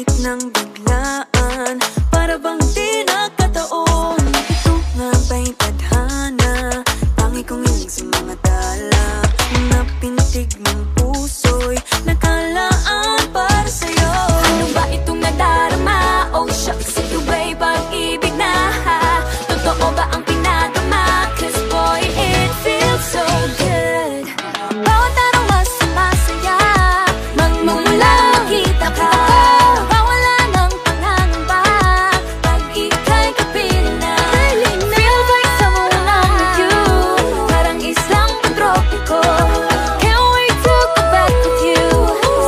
Lumapit ng biglaan, para bang di nakataon. Ito nga ba'y tadhana, tangi kong iling sa mga tala. Napintig ng puso'y nakalaan para sa'yo. Ano ba itong nadarama? Oh shucks, ito ba'y pag-ibig na? Totoo ba ang pinagama? Cause boy, it feels so good. Bawat araw mas masaya, magmumula makita ka. Mawala ng pangangamba, pag ika'y kapiling na. Feels like someone I'm with you, parang islang pantropiko. Can't wait to go back with you,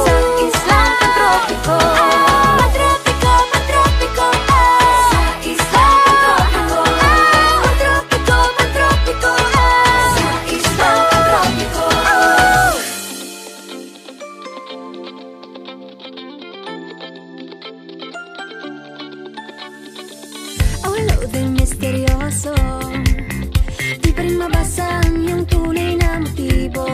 sa islang pantropiko. Pantropiko, pantropiko, sa islang pantropiko. Pantropiko, pantropiko, sa islang pantropiko. Oh, hello there, misteryoso. Di pa rin mabasa ang iyong tunay na motibo.